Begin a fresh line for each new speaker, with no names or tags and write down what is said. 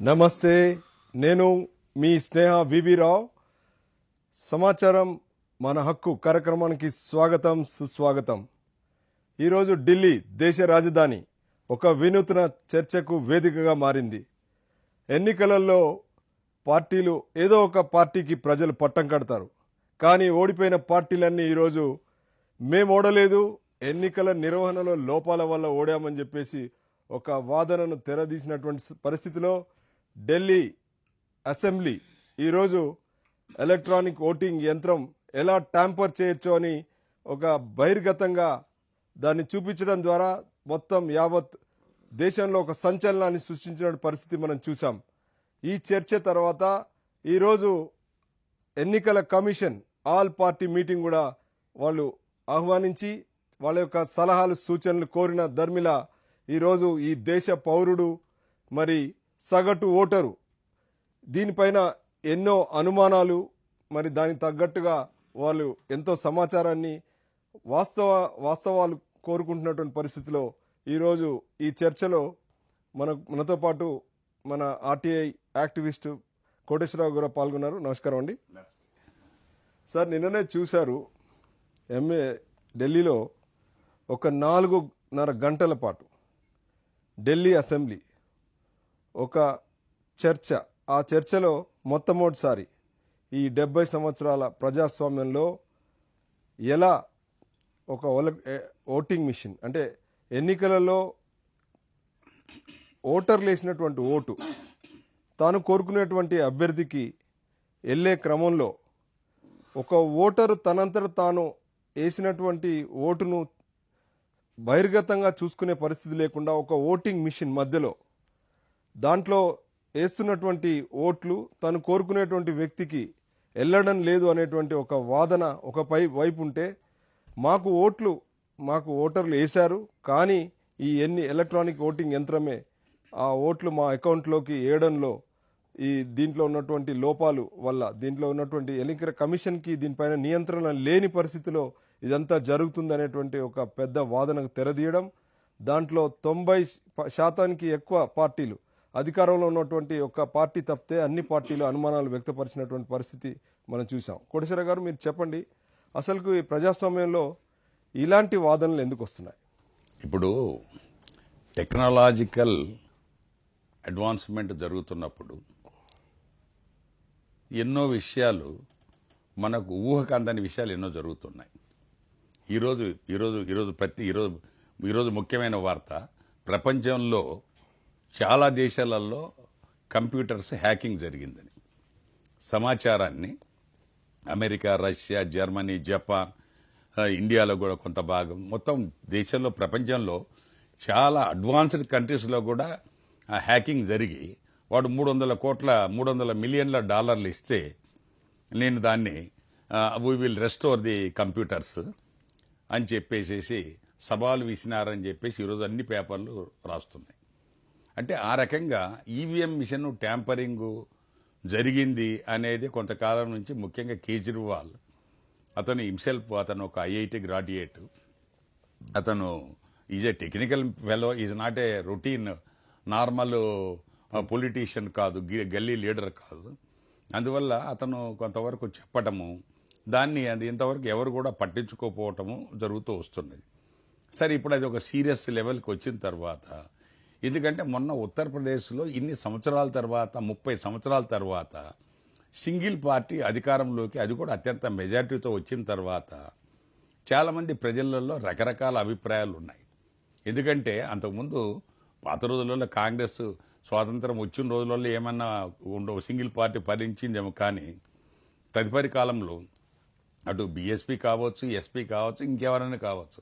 నమస్తే, నేను మీ స్నేహ వివి రావు. సమాచారం మన హక్కు కార్యక్రమానికి స్వాగతం, సుస్వాగతం. ఈరోజు ఢిల్లీ దేశ రాజధాని ఒక వినూత్న చర్చకు వేదికగా మారింది. ఎన్నికలలో పార్టీలు ఏదో ఒక పార్టీకి ప్రజలు పట్టం కడతారు. కానీ ఓడిపోయిన పార్టీలన్నీ ఈరోజు మేము ఓడలేదు, ఎన్నికల నిర్వహణలో లోపాల వల్ల ఓడామని చెప్పేసి ఒక వాదనను తెరదీసినటువంటి పరిస్థితిలో ఢిల్లీ అసెంబ్లీ ఈరోజు ఎలక్ట్రానిక్ ఓటింగ్ యంత్రం ఎలా ట్యాంపర్ చేయొచ్చు అని ఒక బహిర్గతంగా దాన్ని చూపించడం ద్వారా మొత్తం యావత్ దేశంలో ఒక సంచలనాన్ని సృష్టించిన పరిస్థితి మనం చూసాం. ఈ చర్చ తర్వాత ఈరోజు ఎన్నికల కమిషన్ ఆల్ పార్టీ మీటింగ్ కూడా వాళ్ళు ఆహ్వానించి వాళ్ళ యొక్క సలహాలు సూచనలు కోరిన ధర్మిల ఈరోజు ఈ దేశ పౌరుడు మరి సగటు ఓటరు దీనిపైన ఎన్నో అనుమానాలు, మరి దానికి తగ్గట్టుగా వాళ్ళు ఎంతో సమాచారాన్ని వాస్తవాలు కోరుకుంటున్నటువంటి పరిస్థితిలో ఈరోజు ఈ చర్చలో మనతో పాటు మన ఆర్టీఐ యాక్టివిస్ట్ కోటేశ్వరరావు గారు పాల్గొన్నారు. నమస్కారం అండి సార్. నిన్ననే చూశారు ఢిల్లీలో ఒక 4.5 గంటల పాటు ఢిల్లీ అసెంబ్లీ ఒక చర్చ. ఆ చర్చలో మొట్టమొదటిసారి ఈ 70 సంవత్సరాల ప్రజాస్వామ్యంలో ఎలా ఒక ఓటింగ్ మిషన్ అంటే ఎన్నికలలో ఓటర్లు వేసినటువంటి ఓటు తాను కోరుకునేటువంటి అభ్యర్థికి వెళ్ళే క్రమంలో ఒక ఓటరు తనంతట తాను వేసినటువంటి ఓటును బహిర్గతంగా చూసుకునే పరిస్థితి లేకుండా ఒక ఓటింగ్ మిషన్ మధ్యలో దాంట్లో వేస్తున్నటువంటి ఓట్లు తను కోరుకునేటువంటి వ్యక్తికి వెళ్ళడం లేదు అనేటువంటి ఒక వాదన ఒక వైపు ఉంటే, మాకు ఓటర్లు వేశారు కానీ ఈ ఎలక్ట్రానిక్ ఓటింగ్ యంత్రమే ఆ ఓట్లు మా అకౌంట్లోకి వేయడంలో దీంట్లో ఉన్నటువంటి లోపాలు వల్ల దీంట్లో ఉన్నటువంటి ఎన్నికల కమిషన్కి దీనిపైన నియంత్రణ లేని పరిస్థితిలో ఇదంతా జరుగుతుంది అనేటువంటి ఒక పెద్ద వాదనకు తెరదీయడం. దాంట్లో 90% ఎక్కువ పార్టీలు అధికారంలో ఉన్నటువంటి ఒక పార్టీ తప్పితే అన్ని పార్టీలు అనుమానాలు వ్యక్తపరిచినటువంటి పరిస్థితి మనం చూసాం. కోటేశ్వర గారు, మీరు చెప్పండి, అసలు ఈ ప్రజాస్వామ్యంలో ఇలాంటి వాదనలు ఎందుకు వస్తున్నాయి?
ఇప్పుడు టెక్నాలజికల్ అడ్వాన్స్మెంట్ జరుగుతున్నప్పుడు ఎన్నో విషయాలు మనకు ఊహకు అందని విషయాలు ఎన్నో జరుగుతున్నాయి. ఈరోజు ముఖ్యమైన వార్త, ప్రపంచంలో చాలా దేశాలలో కంప్యూటర్స్ హ్యాకింగ్ జరిగిందని సమాచారాన్ని అమెరికా, రష్యా, జర్మనీ, జపాన్, ఇండియాలో కూడా కొంత భాగం మొత్తం దేశంలో ప్రపంచంలో చాలా అడ్వాన్స్డ్ కంట్రీస్లో కూడా హ్యాకింగ్ జరిగి వాడు $300 మిలియన్ల డాలర్లు ఇస్తే నేను దాన్ని we will restore the computers అని చెప్పేసి సవాలు విసినారని చెప్పేసి ఈరోజు అన్ని పేపర్లు రాస్తున్నాయి. అంటే ఆ రకంగా ఈవీఎం మిషన్ ట్యాంపరింగ్ జరిగింది అనేది కొంతకాలం నుంచి, ముఖ్యంగా కేజ్రీవాల్ అతను అతను ఒక ఐఐటి గ్రాడ్యుయేట్, అతను is a technical fellow, is not a routine normal politician కాదు, గల్లీ లీడర్ కాదు. అందువల్ల అతను కొంతవరకు చెప్పటము దాన్ని అది ఇంతవరకు ఎవరు కూడా పట్టించుకోకపోవటము జరుగుతూ వస్తున్నది. సరే, ఇప్పుడు అది ఒక సీరియస్ లెవెల్కి వచ్చిన తర్వాత, ఎందుకంటే మొన్న ఉత్తరప్రదేశ్లో ఇన్ని సంవత్సరాల తర్వాత 30 సంవత్సరాల తర్వాత సింగిల్ పార్టీ అధికారంలోకి, అది కూడా అత్యంత మెజార్టీతో వచ్చిన తర్వాత చాలామంది ప్రజలలో రకరకాల అభిప్రాయాలు ఉన్నాయి. ఎందుకంటే అంతకుముందు పాత రోజులలో కాంగ్రెస్ స్వాతంత్రం వచ్చిన రోజులలో ఏమన్నా సింగిల్ పార్టీ భరించిందేమో, కానీ తదుపరి కాలంలో అటు బీఎస్పీ కావచ్చు, ఎస్పీ కావచ్చు, ఇంకెవరైనా కావచ్చు,